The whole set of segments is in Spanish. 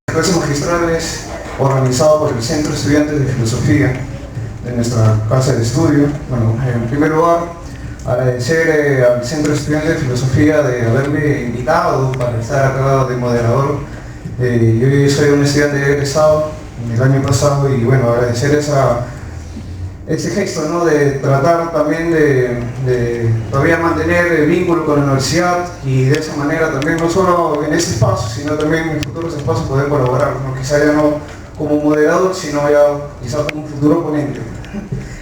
Clases magistrales organizado por el Centro de Estudiantes de Filosofía de nuestra casa de estudio. Bueno, en primer lugar, agradecer al Centro de Estudiantes de Filosofía de haberme invitado para estar acá de moderador. Yo soy un estudiante egresado el año pasado y bueno, agradecer ese gesto, ¿no? De tratar también de todavía mantener el vínculo con la universidad y de esa manera también no solo en ese espacio, sino también en futuros espacios poder colaborar, ¿no? Quizá ya no como moderador, sino ya quizá como un futuro ponente.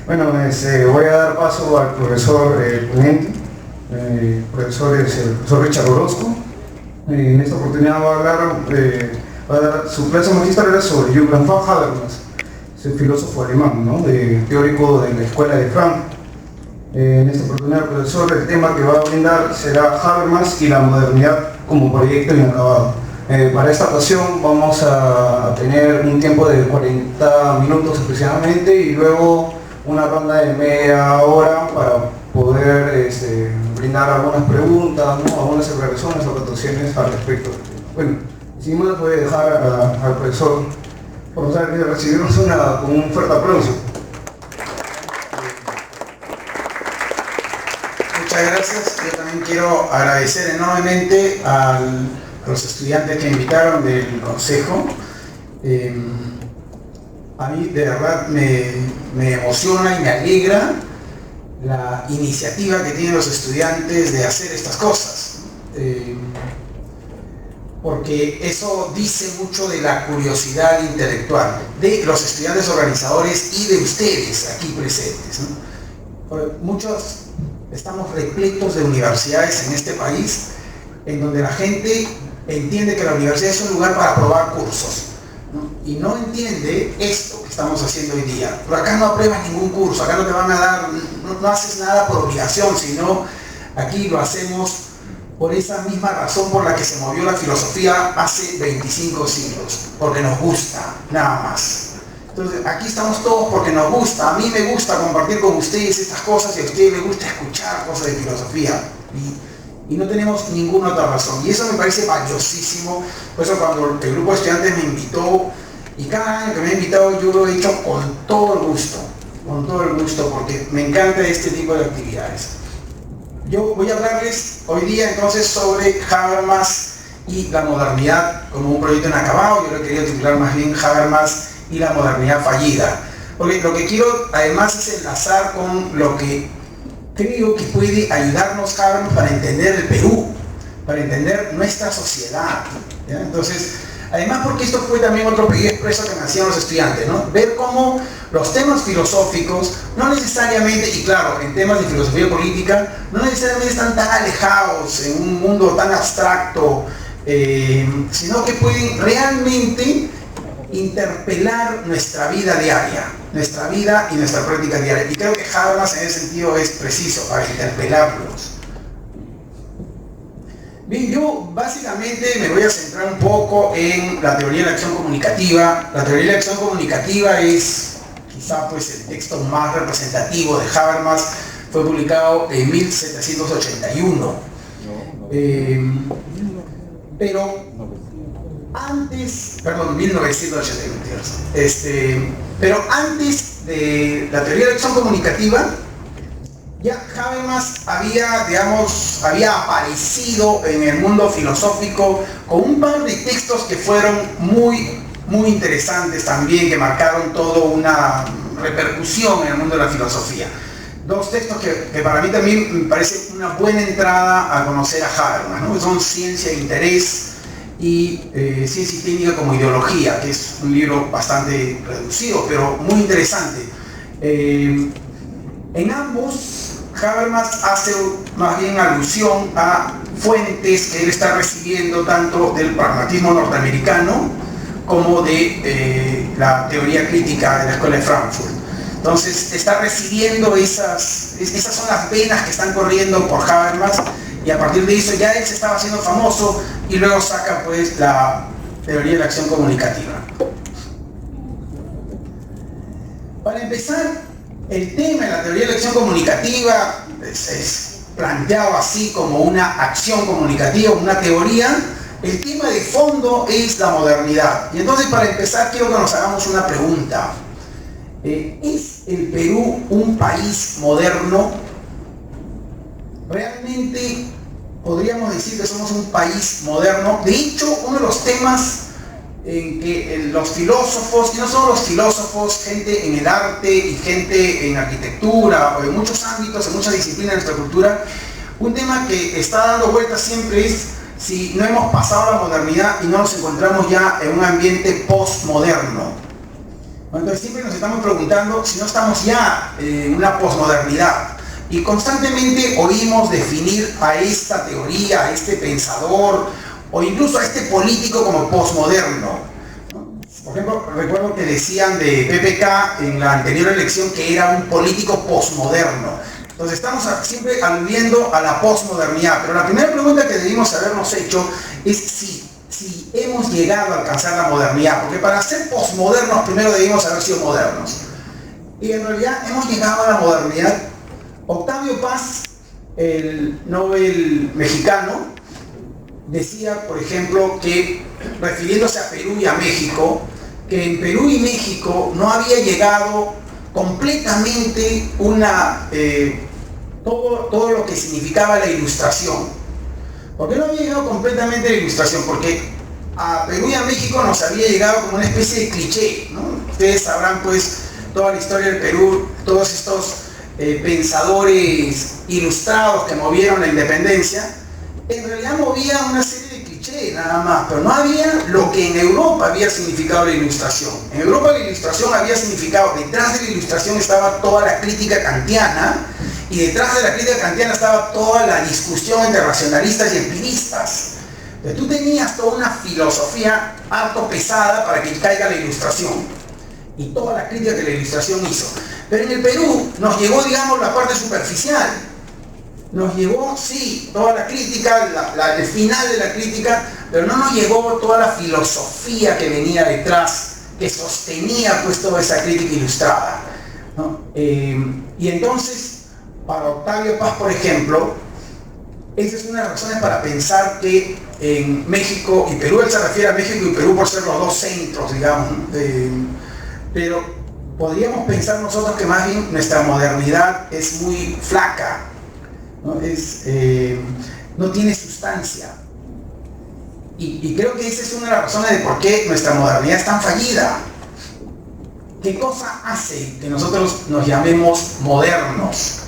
Bueno, voy a dar paso al profesor ponente, el profesor Richard Orozco. En esta oportunidad va a dar su clase magistral sobre Jürgen von Habermas, filósofo alemán, ¿no? Teórico de la escuela de Frankfurt. En esta oportunidad, el profesor, el tema que va a brindar será Habermas y la modernidad como proyecto inacabado. Para esta ocasión vamos a tener un tiempo de 40 minutos aproximadamente y luego una ronda de media hora para poder brindar algunas preguntas, ¿no? Algunas aclaraciones o acotaciones al respecto. Bueno, sin más voy a dejar al profesor. Por favor, recibimos con un fuerte aplauso. Muchas gracias. Yo también quiero agradecer enormemente a los estudiantes que invitaron del consejo. A mí de verdad me emociona y me alegra la iniciativa que tienen los estudiantes de hacer estas cosas. Porque eso dice mucho de la curiosidad intelectual de los estudiantes organizadores y de ustedes aquí presentes, ¿no? Muchos estamos repletos de universidades en este país en donde la gente entiende que la universidad es un lugar para probar cursos, ¿no? Y no entiende esto que estamos haciendo hoy día. Pero acá no apruebas ningún curso, acá no te van a dar, no haces nada por obligación, sino aquí lo hacemos por esa misma razón por la que se movió la filosofía hace 25 siglos, porque nos gusta, nada más. Entonces, aquí estamos todos porque nos gusta. A mí me gusta compartir con ustedes estas cosas y a ustedes les gusta escuchar cosas de filosofía. Y no tenemos ninguna otra razón. Y eso me parece valiosísimo. Por eso cuando el grupo de estudiantes me invitó, y cada año que me ha invitado yo lo he hecho con todo el gusto, porque me encanta este tipo de actividades. Yo voy a hablarles hoy día entonces sobre Habermas y la modernidad como un proyecto inacabado. Yo lo quería titular más bien Habermas y la modernidad fallida. Porque lo que quiero además es enlazar con lo que creo que puede ayudarnos Habermas para entender el Perú, para entender nuestra sociedad, ¿ya? Entonces, además porque esto fue también otro pedido expreso que me hacían los estudiantes, ¿no? Ver cómo los temas filosóficos no necesariamente, y claro, en temas de filosofía política, no necesariamente están tan alejados en un mundo tan abstracto, sino que pueden realmente interpelar nuestra vida diaria, nuestra vida y nuestra práctica diaria. Y creo que Habermas en ese sentido es preciso para interpelarlos. Bien, yo básicamente me voy a centrar un poco en la teoría de la acción comunicativa. La teoría de la acción comunicativa es quizá pues el texto más representativo de Habermas. Fue publicado en 1781. Pero antes, perdón, 1981. Pero antes de la teoría de la acción comunicativa, ya Habermas había aparecido en el mundo filosófico con un par de textos que fueron muy interesantes también, que marcaron toda una repercusión en el mundo de la filosofía. Dos textos que para mí también me parece una buena entrada a conocer a Habermas, ¿no? Son Ciencia e Interés y Ciencia y Técnica como Ideología, que es un libro bastante reducido, pero muy interesante. En ambos, Habermas hace más bien alusión a fuentes que él está recibiendo tanto del pragmatismo norteamericano como de la teoría crítica de la Escuela de Frankfurt. Entonces está recibiendo esas son las venas que están corriendo por Habermas, y a partir de eso ya él se estaba haciendo famoso y luego saca pues la teoría de la acción comunicativa. Para empezar, el tema de la teoría de la acción comunicativa es planteado así como una acción comunicativa, una teoría el tema de fondo es la modernidad. Y entonces, para empezar, quiero que nos hagamos una pregunta. ¿Es el Perú un país moderno? ¿Realmente podríamos decir que somos un país moderno? De hecho, uno de los temas en que los filósofos, y no solo los filósofos, gente en el arte y gente en arquitectura o en muchos ámbitos, en muchas disciplinas de nuestra cultura, un tema que está dando vueltas siempre es si no hemos pasado la modernidad y no nos encontramos ya en un ambiente postmoderno. Entonces siempre nos estamos preguntando si no estamos ya en una posmodernidad. Y constantemente oímos definir a esta teoría, a este pensador, o incluso a este político como posmoderno. Por ejemplo, recuerdo que decían de PPK en la anterior elección que era un político posmoderno. Entonces estamos siempre aludiendo a la posmodernidad. Pero la primera pregunta que debimos habernos hecho es si hemos llegado a alcanzar la modernidad. Porque para ser posmodernos primero debimos haber sido modernos. Y en realidad hemos llegado a la modernidad. Octavio Paz, el Nobel mexicano, decía, por ejemplo, que, refiriéndose a Perú y a México, que en Perú y México no había llegado completamente todo lo que significaba la ilustración. ¿Por qué no había llegado completamente la ilustración? Porque a Perú y a México nos había llegado como una especie de cliché, ¿no? Ustedes sabrán pues toda la historia del Perú, todos estos pensadores ilustrados que movieron la independencia. En realidad movía una serie de clichés nada más, pero no había lo que en Europa había significado la ilustración. En Europa la ilustración había significado, detrás de la ilustración estaba toda la crítica kantiana, y detrás de la crítica kantiana estaba toda la discusión entre racionalistas y empiristas. Entonces tú tenías toda una filosofía harto pesada para que caiga la ilustración, y toda la crítica que la ilustración hizo. Pero en el Perú nos llegó, digamos, la parte superficial. Nos llegó, sí, toda la crítica, el final de la crítica, pero no nos llegó toda la filosofía que venía detrás, que sostenía pues toda esa crítica ilustrada, ¿no? Y entonces, para Octavio Paz, por ejemplo, esa es una de las razones para pensar que en México y Perú, él se refiere a México y Perú por ser los dos centros, digamos, ¿no? Pero podríamos pensar nosotros que más bien nuestra modernidad es muy flaca, ¿no? No tiene sustancia. Y creo que esa es una de las razones de por qué nuestra modernidad es tan fallida. ¿Qué cosa hace que nosotros nos llamemos modernos?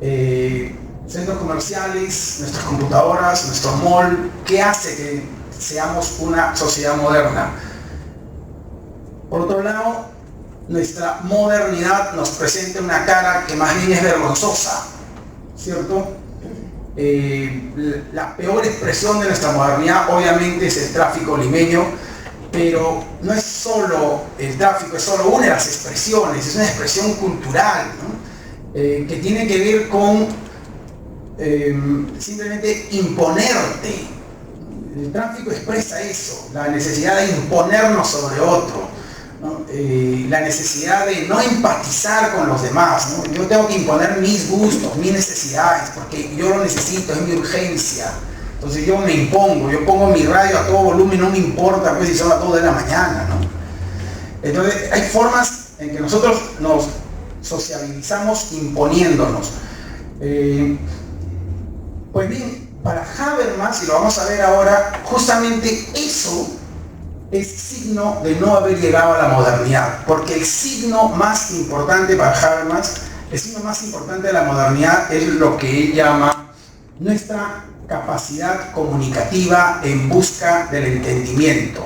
Centros comerciales, nuestras computadoras, nuestro mall, ¿qué hace que seamos una sociedad moderna? Por otro lado, nuestra modernidad nos presenta una cara que más bien es vergonzosa, ¿cierto? La peor expresión de nuestra modernidad obviamente es el tráfico limeño, pero no es solo el tráfico, es solo una de las expresiones, es una expresión cultural, ¿no? Que tiene que ver con simplemente imponerte. El tráfico expresa eso, la necesidad de imponernos sobre otro, ¿no? La necesidad de no empatizar con los demás, ¿no? Yo tengo que imponer mis gustos, mis necesidades, porque yo lo necesito, es mi urgencia. Entonces yo me impongo, yo pongo mi radio a todo volumen, no me importa pues si son las 2 de la mañana, ¿no? Entonces hay formas en que nosotros nos sociabilizamos imponiéndonos. Pues bien, para Habermas, y lo vamos a ver ahora, justamente eso es signo de no haber llegado a la modernidad, porque el signo más importante para Habermas, el signo más importante de la modernidad es lo que él llama nuestra capacidad comunicativa en busca del entendimiento.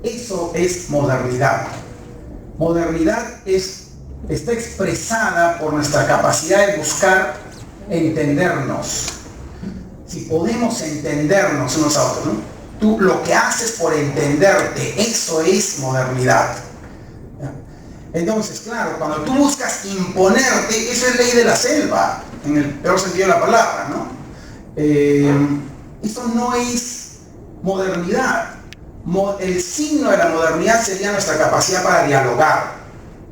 Eso es modernidad. Modernidad está expresada por nuestra capacidad de buscar entendernos. Si podemos entendernos unos a otros, ¿no? Tú lo que haces por entenderte, eso es modernidad. Entonces, claro, cuando tú buscas imponerte, eso es ley de la selva, en el peor sentido de la palabra, ¿no? Eso no es modernidad. El signo de la modernidad sería nuestra capacidad para dialogar,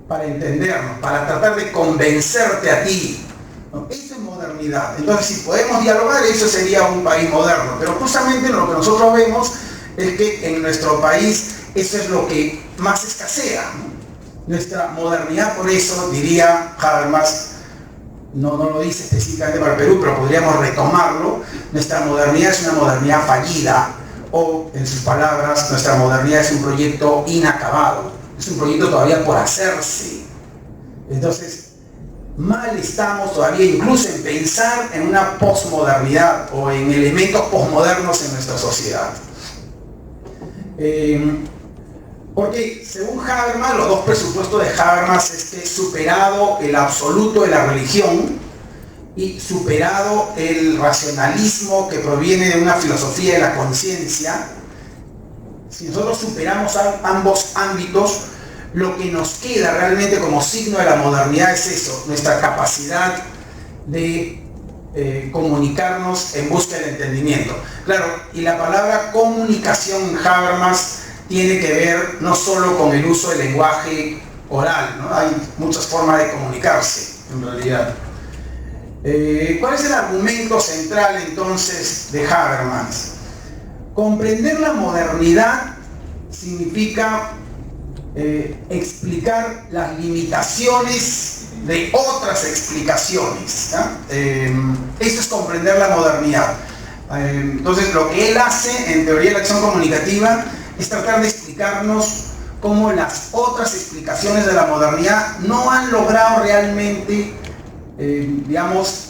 para entendernos, para tratar de convencerte a ti, ¿no? Eso es modernidad. Entonces, si podemos dialogar, eso sería un país moderno. Pero justamente lo que nosotros vemos es que en nuestro país eso es lo que más escasea, ¿no? Nuestra modernidad, por eso, diría Habermas, no lo dice específicamente para el Perú, pero podríamos retomarlo, nuestra modernidad es una modernidad fallida, o, en sus palabras, nuestra modernidad es un proyecto inacabado, es un proyecto todavía por hacerse. Entonces, mal estamos todavía incluso en pensar en una posmodernidad o en elementos posmodernos en nuestra sociedad. Porque según Habermas, los dos presupuestos de Habermas es que superado el absoluto de la religión y superado el racionalismo que proviene de una filosofía de la conciencia, si nosotros superamos ambos ámbitos, lo que nos queda realmente como signo de la modernidad es eso, nuestra capacidad de comunicarnos en busca del entendimiento. Claro, y la palabra comunicación en Habermas tiene que ver no solo con el uso del lenguaje oral, ¿no? Hay muchas formas de comunicarse, en realidad. ¿Cuál es el argumento central entonces de Habermas? Comprender la modernidad significa explicar las limitaciones de otras explicaciones, ¿no? Eso es comprender la modernidad. Entonces, lo que él hace en teoría de la acción comunicativa es tratar de explicarnos cómo las otras explicaciones de la modernidad no han logrado realmente, digamos,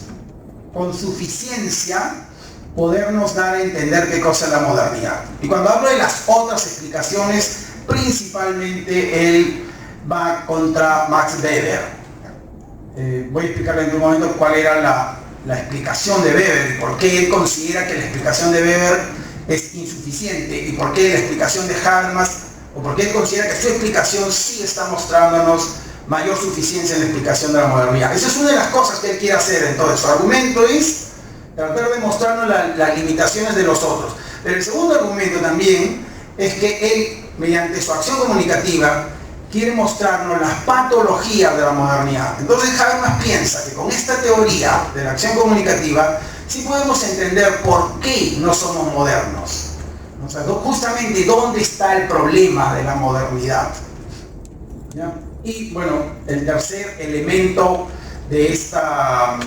con suficiencia, podernos dar a entender qué cosa es la modernidad. Y cuando hablo de las otras explicaciones, principalmente él va contra Max Weber. Voy a explicarle en un momento cuál era la explicación de Weber y por qué él considera que la explicación de Weber es insuficiente y por qué la explicación de Habermas, o por qué él considera que su explicación sí está mostrándonos mayor suficiencia en la explicación de la modernidad. Esa es una de las cosas que él quiere hacer en todo su argumento, es tratar de mostrarnos las limitaciones de los otros. Pero el segundo argumento también es que él, mediante su acción comunicativa, quiere mostrarnos las patologías de la modernidad. Entonces Habermas piensa que con esta teoría de la acción comunicativa sí podemos entender por qué no somos modernos. O sea, justamente dónde está el problema de la modernidad. ¿Ya? Y bueno, el tercer elemento de esta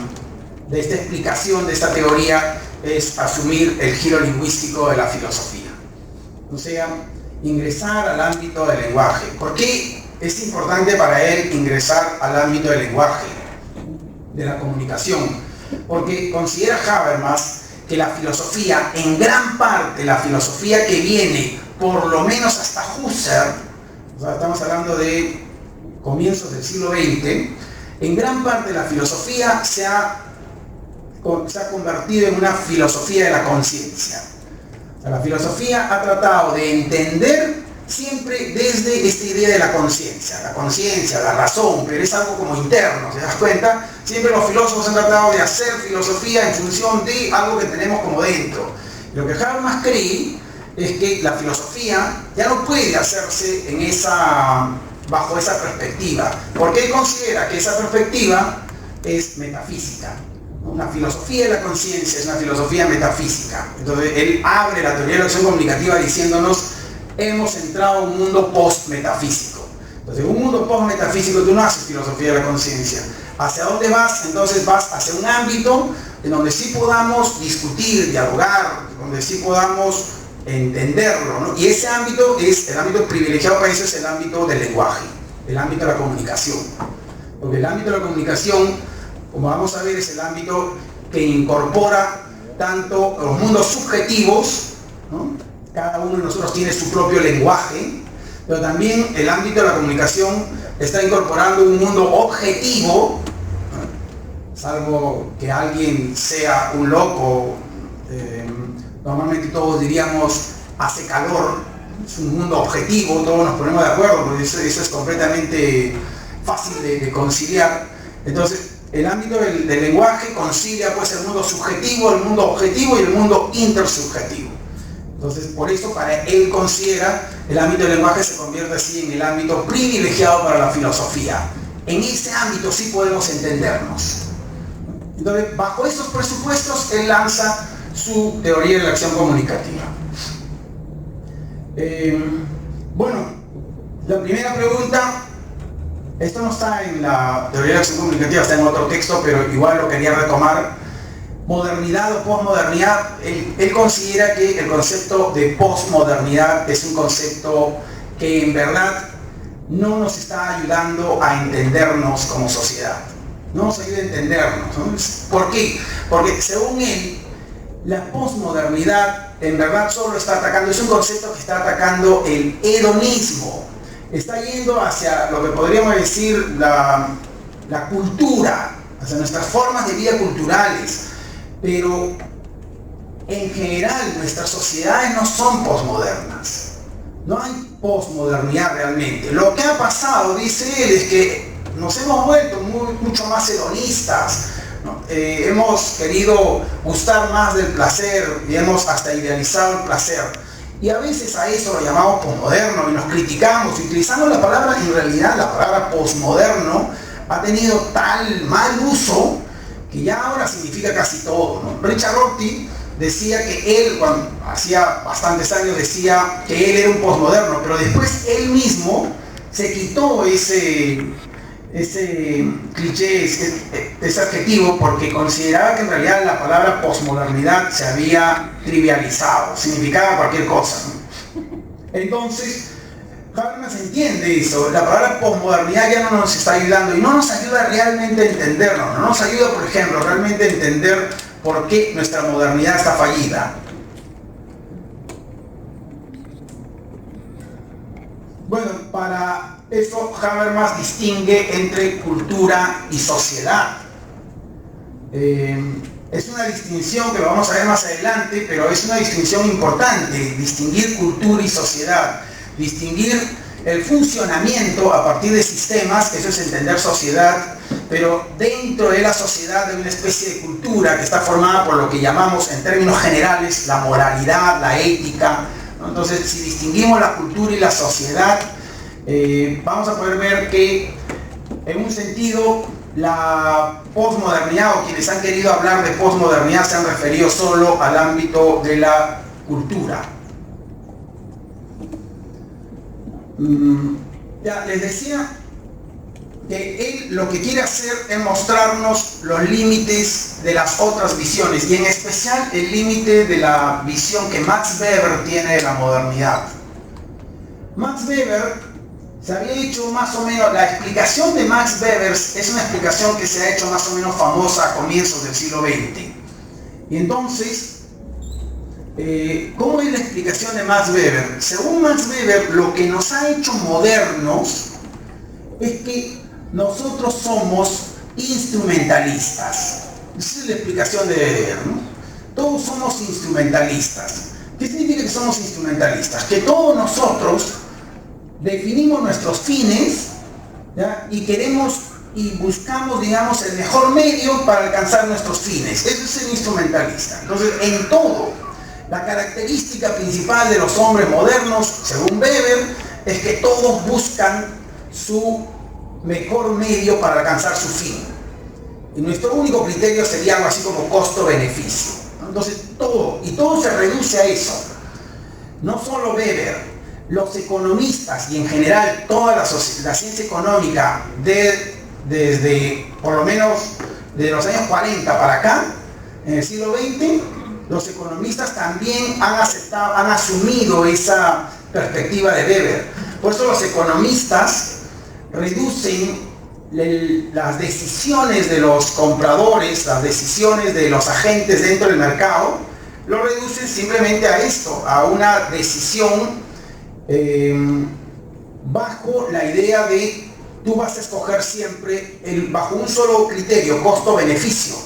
explicación, de esta teoría, es asumir el giro lingüístico de la filosofía. O sea, ingresar al ámbito del lenguaje. ¿Por qué es importante para él ingresar al ámbito del lenguaje, de la comunicación? Porque considera Habermas que la filosofía, en gran parte la filosofía que viene, por lo menos hasta Husserl, o sea, estamos hablando de comienzos del siglo XX, en gran parte la filosofía se ha convertido en una filosofía de la conciencia. O sea, la filosofía ha tratado de entender siempre desde esta idea de la conciencia, la razón, pero es algo como interno, ¿se das cuenta? Siempre los filósofos han tratado de hacer filosofía en función de algo que tenemos como dentro. Lo que Habermas cree es que la filosofía ya no puede hacerse bajo esa perspectiva, porque él considera que esa perspectiva es metafísica. Una filosofía de la conciencia es una filosofía metafísica. Entonces él abre la teoría de la acción comunicativa diciéndonos: hemos entrado a un mundo post-metafísico. Entonces, en un mundo post-metafísico tú no haces filosofía de la conciencia. ¿Hacia dónde vas? Entonces vas hacia un ámbito en donde sí podamos discutir, dialogar, donde sí podamos entenderlo, ¿no? Y ese ámbito es el ámbito privilegiado para eso, es el ámbito del lenguaje, el ámbito de la comunicación. Porque el ámbito de la comunicación, como vamos a ver, es el ámbito que incorpora tanto los mundos subjetivos, ¿no? Cada uno de nosotros tiene su propio lenguaje, pero también el ámbito de la comunicación está incorporando un mundo objetivo, salvo que alguien sea un loco. Normalmente todos diríamos: hace calor, es un mundo objetivo, todos nos ponemos de acuerdo, porque eso es completamente fácil de conciliar. Entonces, el ámbito del lenguaje concilia pues el mundo subjetivo, el mundo objetivo y el mundo intersubjetivo. Entonces, por eso, para él considera el ámbito del lenguaje se convierte así en el ámbito privilegiado para la filosofía. En ese ámbito sí podemos entendernos. Entonces, bajo esos presupuestos, él lanza su teoría de la acción comunicativa. Bueno, la primera pregunta, esto no está en la teoría de la acción comunicativa, está en otro texto, pero igual lo quería retomar. Modernidad o posmodernidad, él considera que el concepto de posmodernidad es un concepto que en verdad no nos está ayudando a entendernos como sociedad. No nos ayuda a entendernos, ¿no? ¿Por qué? Porque según él, la posmodernidad en verdad solo está atacando, es un concepto que está atacando el hedonismo. Está yendo hacia lo que podríamos decir la cultura, hacia nuestras formas de vida culturales. Pero en general nuestras sociedades no son posmodernas. No hay posmodernidad realmente. Lo que ha pasado, dice él, es que nos hemos vuelto mucho más hedonistas, ¿no? Hemos querido gustar más del placer y hemos hasta idealizado el placer. Y a veces a eso lo llamamos posmoderno y nos criticamos. Utilizando la palabra, en realidad la palabra posmoderno ha tenido tal mal uso que ya ahora significa casi todo, ¿no? Richard Rorty decía que él, cuando hacía bastantes años, decía que él era un posmoderno, pero después él mismo se quitó ese cliché, ese adjetivo, porque consideraba que en realidad la palabra posmodernidad se había trivializado, significaba cualquier cosa, ¿no? Entonces, Habermas entiende eso, la palabra posmodernidad ya no nos está ayudando y no nos ayuda realmente a entendernos, no nos ayuda, por ejemplo, realmente a entender por qué nuestra modernidad está fallida. Bueno, para eso Habermas distingue entre cultura y sociedad. Es una distinción que lo vamos a ver más adelante, pero es una distinción importante, distinguir cultura y sociedad. Distinguir el funcionamiento a partir de sistemas, eso es entender sociedad, pero dentro de la sociedad hay una especie de cultura que está formada por lo que llamamos en términos generales la moralidad, la ética, ¿no? Entonces, si distinguimos la cultura y la sociedad, vamos a poder ver que en un sentido la posmodernidad, o quienes han querido hablar de posmodernidad, se han referido solo al ámbito de la cultura. Ya les decía que él lo que quiere hacer es mostrarnos los límites de las otras visiones, y en especial el límite de la visión que Max Weber tiene de la modernidad. Max Weber se había hecho más o menos, la explicación de Max Weber es una explicación que se ha hecho más o menos famosa a comienzos del siglo XX. Y entonces, ¿cómo es la explicación de Max Weber? Según Max Weber, lo que nos ha hecho modernos es que nosotros somos instrumentalistas. Esa es la explicación de Weber, ¿no? Todos somos instrumentalistas. ¿Qué significa que somos instrumentalistas? Que todos nosotros definimos nuestros fines, ¿ya? Y queremos y buscamos, digamos, el mejor medio para alcanzar nuestros fines. Eso es ser instrumentalista. Entonces, en todo, la característica principal de los hombres modernos, según Weber, es que todos buscan su mejor medio para alcanzar su fin. Y nuestro único criterio sería algo así como costo-beneficio. Entonces todo se reduce a eso. No solo Weber, los economistas y en general toda la ciencia económica desde por lo menos de los años 40 para acá, en el siglo XX, los economistas también han asumido esa perspectiva de Weber. Por eso los economistas reducen las decisiones de los compradores, las decisiones de los agentes dentro del mercado, lo reducen simplemente a esto, a una decisión bajo la idea de tú vas a escoger siempre bajo un solo criterio, costo-beneficio.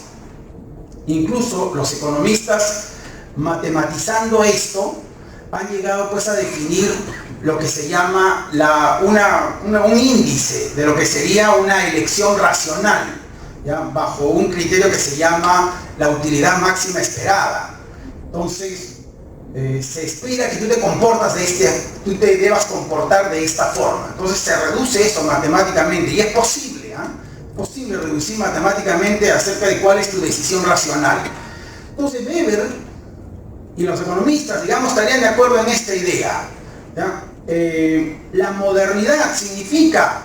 Incluso los economistas, matematizando esto, han llegado pues a definir lo que se llama un índice de lo que sería una elección racional, ¿ya? Bajo un criterio que se llama la utilidad máxima esperada. Entonces, se espera que tú tú te debas comportar de esta forma. Entonces se reduce eso matemáticamente y es posible, ¿eh? posible reducir matemáticamente acerca de cuál es tu decisión racional. Entonces Weber y los economistas, digamos, estarían de acuerdo en esta idea, ¿ya? La modernidad significa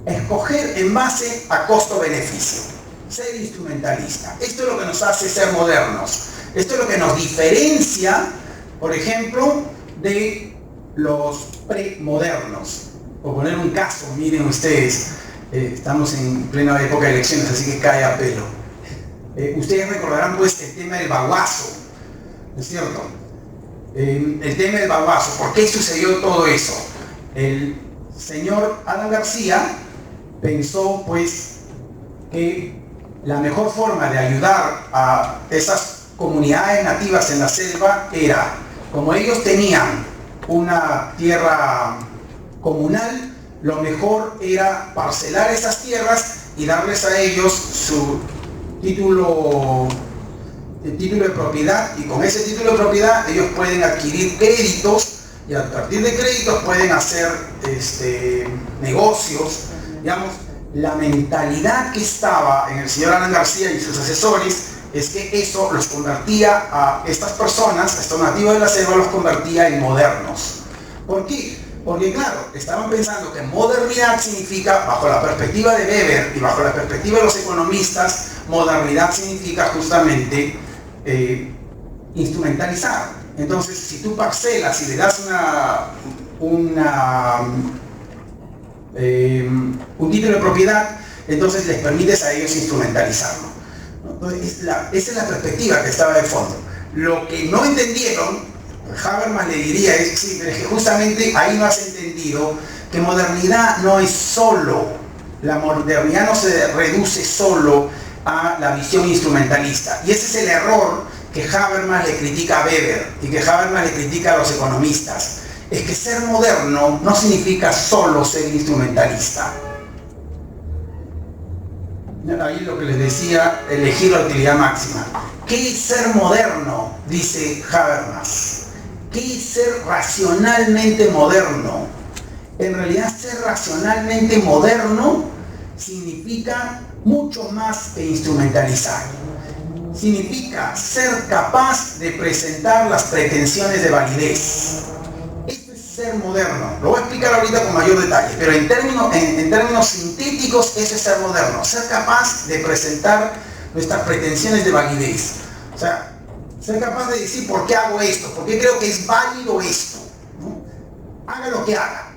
escoger en base a costo-beneficio, ser instrumentalista. Esto es lo que nos hace ser modernos. Esto es lo que nos diferencia, por ejemplo, de los premodernos. Por poner un caso, miren ustedes, estamos en plena época de elecciones, así que cae a pelo. Ustedes recordarán pues el tema del baguazo, ¿no es cierto? El tema del baguazo, ¿por qué sucedió todo eso? El señor Alan García pensó pues que la mejor forma de ayudar a esas comunidades nativas en la selva era, como ellos tenían una tierra comunal, lo mejor era parcelar esas tierras y darles a ellos su título de propiedad, y con ese título de propiedad ellos pueden adquirir créditos y a partir de créditos pueden hacer negocios. Digamos, la mentalidad que estaba en el señor Alan García y sus asesores es que eso los convertía a estas personas, a estos nativos de la selva, los convertía en modernos. ¿Por qué? Porque claro, estaban pensando que modernidad significa, bajo la perspectiva de Weber y bajo la perspectiva de los economistas, modernidad significa justamente instrumentalizar. Entonces, si tú parcelas y le das un título de propiedad, entonces les permites a ellos instrumentalizarlo. Entonces, esa es la perspectiva que estaba de fondo. Lo que no entendieron, Habermas le diría, es que justamente ahí no has entendido que modernidad no es solo, la modernidad no se reduce solo a la visión instrumentalista. Y ese es el error que Habermas le critica a Weber y que Habermas le critica a los economistas. Es que ser moderno no significa solo ser instrumentalista. Ahí lo que les decía, elegir la utilidad máxima. ¿Qué es ser moderno? Dice Habermas. ¿Qué es ser racionalmente moderno? En realidad, ser racionalmente moderno significa mucho más que instrumentalizar. Significa ser capaz de presentar las pretensiones de validez. Esto es ser moderno. Lo voy a explicar ahorita con mayor detalle, pero en términos sintéticos, eso es ser moderno. Ser capaz de presentar nuestras pretensiones de validez. O sea, ser capaz de decir por qué hago esto, por qué creo que es válido esto, ¿no? Haga lo que haga.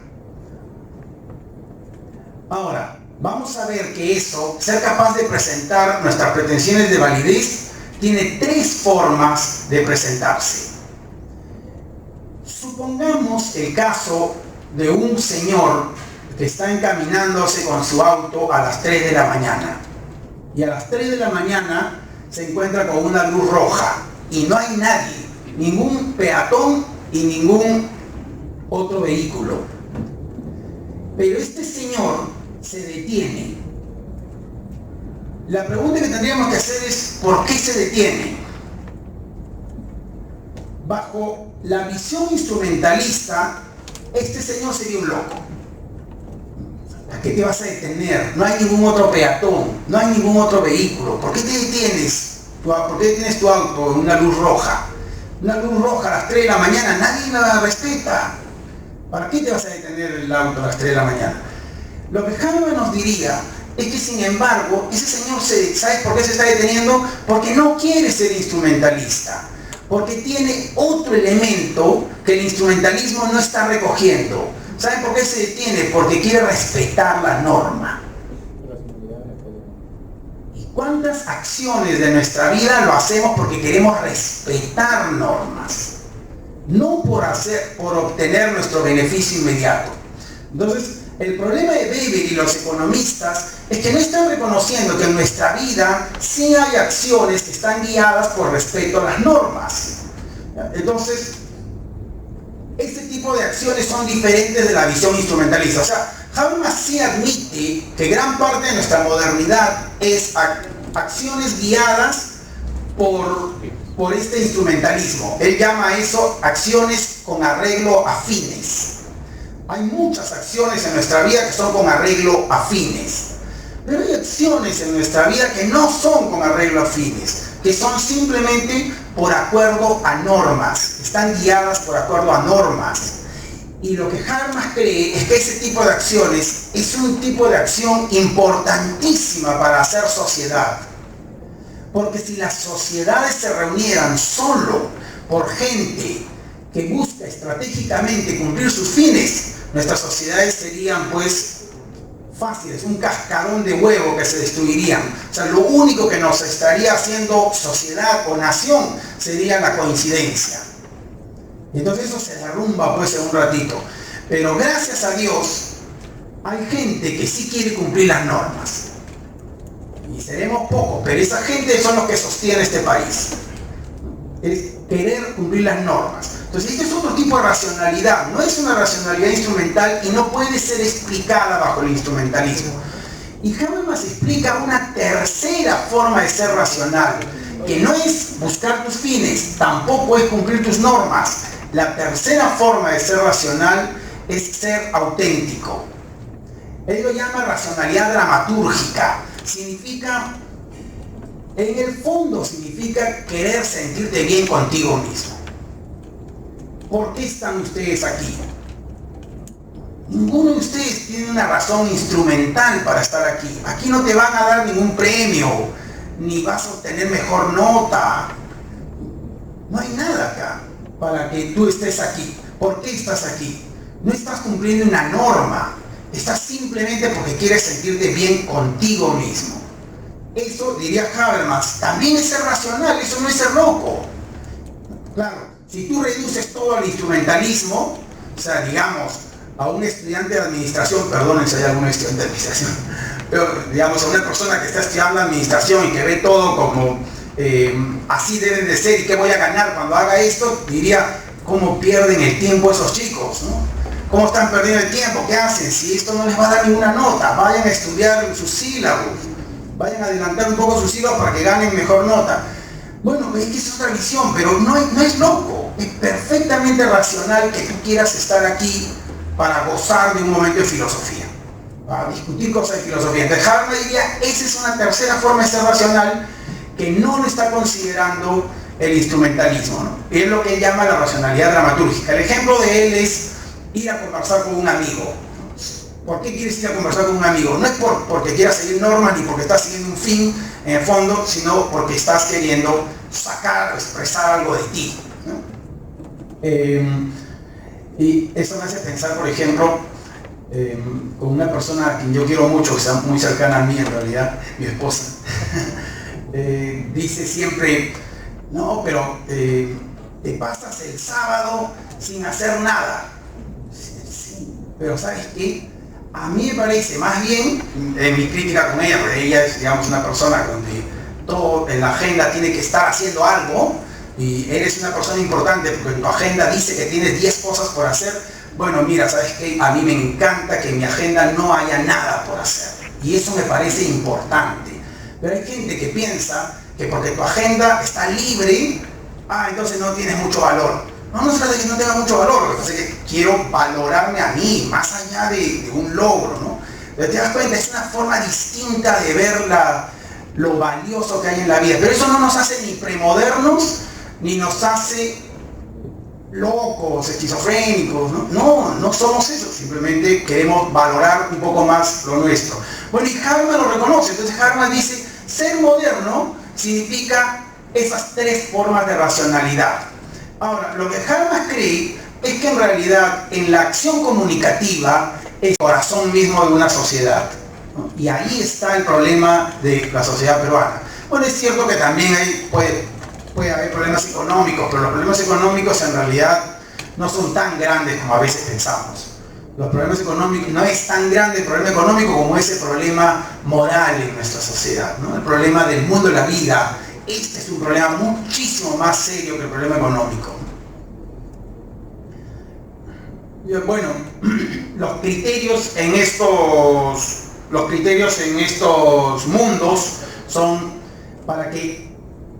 Ahora, vamos a ver que eso, ser capaz de presentar nuestras pretensiones de validez, tiene tres formas de presentarse. Supongamos el caso de un señor que está encaminándose con su auto a las 3 de la mañana. Y a las 3 de la mañana se encuentra con una luz roja y no hay nadie, ningún peatón y ningún otro vehículo. Pero este señor se detiene. La pregunta que tendríamos que hacer es ¿por qué se detiene? Bajo la visión instrumentalista, este señor sería un loco. ¿A qué te vas a detener? No hay ningún otro peatón, no hay ningún otro vehículo. ¿Por qué te detienes? ¿Por qué tienes tu auto en una luz roja? Una luz roja a las 3 de la mañana, nadie la respeta. ¿Para qué te vas a detener el auto a las 3 de la mañana? Lo que Habermas nos diría es que, sin embargo, ese señor ¿sabes por qué se está deteniendo? Porque no quiere ser instrumentalista. Porque tiene otro elemento que el instrumentalismo no está recogiendo. ¿Saben por qué se detiene? Porque quiere respetar la norma. ¿Y cuántas acciones de nuestra vida lo hacemos porque queremos respetar normas? No por obtener nuestro beneficio inmediato. Entonces, el problema de Weber y los economistas es que no están reconociendo que en nuestra vida sí hay acciones que están guiadas por respeto a las normas. Entonces, este tipo de acciones son diferentes de la visión instrumentalista. O sea, Habermas sí admite que gran parte de nuestra modernidad es acciones guiadas por este instrumentalismo. Él llama a eso acciones con arreglo a fines. Hay muchas acciones en nuestra vida que son con arreglo a fines. Pero hay acciones en nuestra vida que no son con arreglo a fines, que son simplemente por acuerdo a normas, están guiadas por acuerdo a normas. Y lo que Habermas cree es que ese tipo de acciones es un tipo de acción importantísima para hacer sociedad. Porque si las sociedades se reunieran solo por gente que busca estratégicamente cumplir sus fines, nuestras sociedades serían pues fáciles, un cascarón de huevo que se destruirían. O sea, lo único que nos estaría haciendo sociedad o nación sería la coincidencia. Y entonces eso se derrumba pues en un ratito. Pero gracias a Dios hay gente que sí quiere cumplir las normas. Y seremos pocos, pero esa gente son los que sostiene este país. Es querer cumplir las normas. Entonces este es otro tipo de racionalidad. No es una racionalidad instrumental y no puede ser explicada bajo el instrumentalismo. Y Habermas explica una tercera forma de ser racional, que no es buscar tus fines, tampoco es cumplir tus normas. La tercera forma de ser racional es ser auténtico. Él lo llama racionalidad dramatúrgica. Significa, en el fondo significa querer sentirte bien contigo mismo. ¿Por qué están ustedes aquí? Ninguno de ustedes tiene una razón instrumental para estar aquí. Aquí no te van a dar ningún premio, ni vas a obtener mejor nota. No hay nada acá para que tú estés aquí. ¿Por qué estás aquí? No estás cumpliendo una norma. Estás simplemente porque quieres sentirte bien contigo mismo. Eso, diría Habermas, también es ser racional, eso no es ser loco. Claro, si tú reduces todo al instrumentalismo, o sea, digamos, a un estudiante de administración, perdonen si hay algún estudiante de administración, pero digamos a una persona que está estudiando administración y que ve todo como así deben de ser y qué voy a ganar cuando haga esto, diría, ¿cómo pierden el tiempo esos chicos, ¿no? ¿Cómo están perdiendo el tiempo? ¿Qué hacen? Si esto no les va a dar ninguna nota, vayan a estudiar sus sílabos, vayan a adelantar un poco sus sílabos para que ganen mejor nota. Bueno, es que es otra visión, pero no es loco, es perfectamente racional que tú quieras estar aquí para gozar de un momento de filosofía, para discutir cosas de filosofía. Entonces Habermas diría, esa es una tercera forma de ser racional que no lo está considerando el instrumentalismo, ¿no? Es lo que él llama la racionalidad dramatúrgica. El ejemplo de él es ir a conversar con un amigo. ¿Por qué quieres ir a conversar con un amigo? No es porque quieras seguir normas ni porque estás siguiendo un fin en el fondo, sino porque estás queriendo sacar o expresar algo de ti, ¿no? Y eso me hace pensar, por ejemplo, con una persona a quien yo quiero mucho, que sea muy cercana a mí en realidad, mi esposa. Dice siempre, no, pero te pasas el sábado sin hacer nada. Sí, pero ¿sabes qué? A mí me parece, más bien, en mi crítica con ella, porque ella es, digamos, una persona donde todo en la agenda tiene que estar haciendo algo, y eres una persona importante porque en tu agenda dice que tienes 10 cosas por hacer. Bueno, mira, ¿sabes qué? A mí me encanta que en mi agenda no haya nada por hacer, y eso me parece importante. Pero hay gente que piensa que porque tu agenda está libre, entonces no tienes mucho valor. No se trata de que no tenga mucho valor, lo que pasa es que quiero valorarme a mí, más allá de un logro, ¿no? Pero te das cuenta, es una forma distinta de ver lo valioso que hay en la vida. Pero eso no nos hace ni premodernos, ni nos hace locos, esquizofrénicos, ¿no? No somos eso, simplemente queremos valorar un poco más lo nuestro. Bueno, y Habermas lo reconoce, entonces Habermas dice, ser moderno significa esas tres formas de racionalidad. Ahora, lo que Habermas cree es que en realidad en la acción comunicativa es el corazón mismo de una sociedad, ¿no? Y ahí está el problema de la sociedad peruana. Bueno, es cierto que también puede haber problemas económicos, pero los problemas económicos en realidad no son tan grandes como a veces pensamos. Los problemas económicos, no es tan grande el problema económico como ese problema moral en nuestra sociedad, ¿no? El problema del mundo de la vida. Este es un problema muchísimo más serio que el problema económico. Bueno, los criterios en estos mundos son para que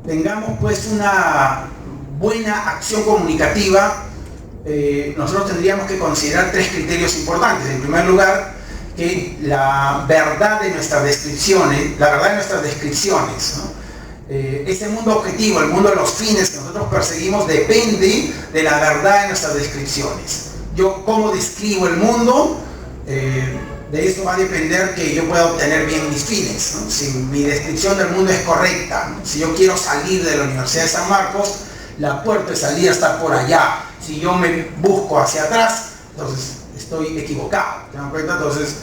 tengamos pues una buena acción comunicativa. Nosotros tendríamos que considerar tres criterios importantes. En primer lugar, que la verdad de nuestras descripciones, ¿no? Ese mundo objetivo, el mundo de los fines que nosotros perseguimos, depende de la verdad de nuestras descripciones. Yo, cómo describo el mundo, de eso va a depender que yo pueda obtener bien mis fines, ¿no? Si mi descripción del mundo es correcta, ¿no? Si yo quiero salir de la Universidad de San Marcos, la puerta de salida está por allá. Si yo me busco hacia atrás, entonces estoy equivocado. ¿Se dan cuenta? Entonces,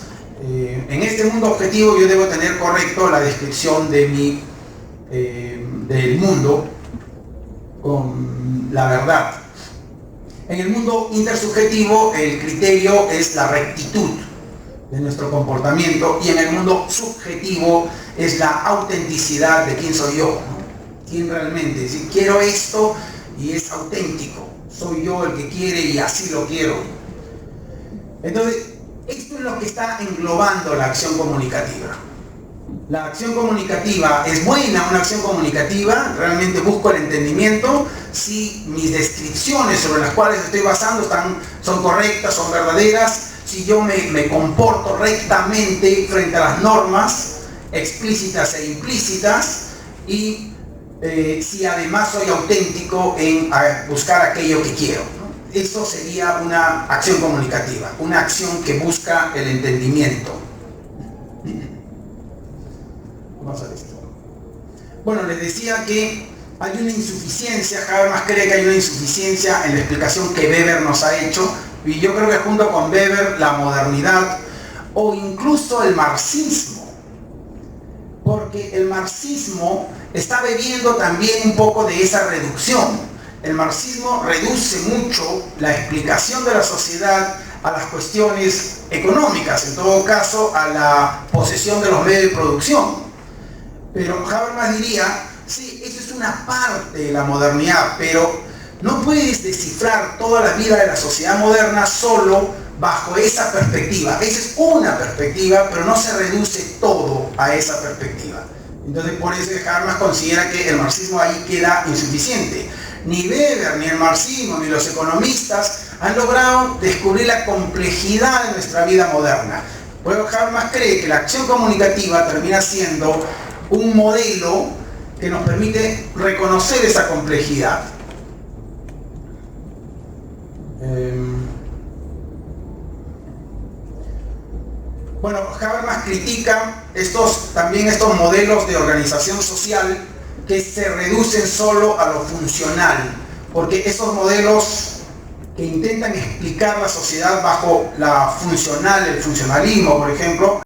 en este mundo objetivo yo debo tener correcto la descripción de del mundo con la verdad. En el mundo intersubjetivo el criterio es la rectitud de nuestro comportamiento, y en el mundo subjetivo es la autenticidad de quién soy yo, ¿no? Quién realmente, si quiero esto y es auténtico, soy yo el que quiere y así lo quiero. Entonces, esto es lo que está englobando la acción comunicativa. La acción comunicativa es buena, una acción comunicativa, realmente busco el entendimiento si mis descripciones sobre las cuales estoy basando son correctas, son verdaderas, si yo me comporto rectamente frente a las normas explícitas e implícitas, y si además soy auténtico en buscar aquello que quiero, ¿no? Eso sería una acción comunicativa, una acción que busca el entendimiento. Vamos a ver esto. Bueno, les decía que hay una insuficiencia, Habermas cree que hay una insuficiencia en la explicación que Weber nos ha hecho, y yo creo que junto con Weber la modernidad o incluso el marxismo, porque el marxismo está bebiendo también un poco de esa reducción. El marxismo reduce mucho la explicación de la sociedad a las cuestiones económicas, en todo caso a la posesión de los medios de producción. Pero Habermas diría, sí, eso es una parte de la modernidad, pero no puedes descifrar toda la vida de la sociedad moderna solo bajo esa perspectiva. Esa es una perspectiva, pero no se reduce todo a esa perspectiva. Entonces, por eso Habermas considera que el marxismo ahí queda insuficiente. Ni Weber, ni el marxismo, ni los economistas han logrado descubrir la complejidad de nuestra vida moderna. Por eso Habermas cree que la acción comunicativa termina siendo un modelo que nos permite reconocer esa complejidad. Bueno, Habermas critica también estos modelos de organización social que se reducen solo a lo funcional, porque esos modelos que intentan explicar la sociedad bajo el funcionalismo, por ejemplo,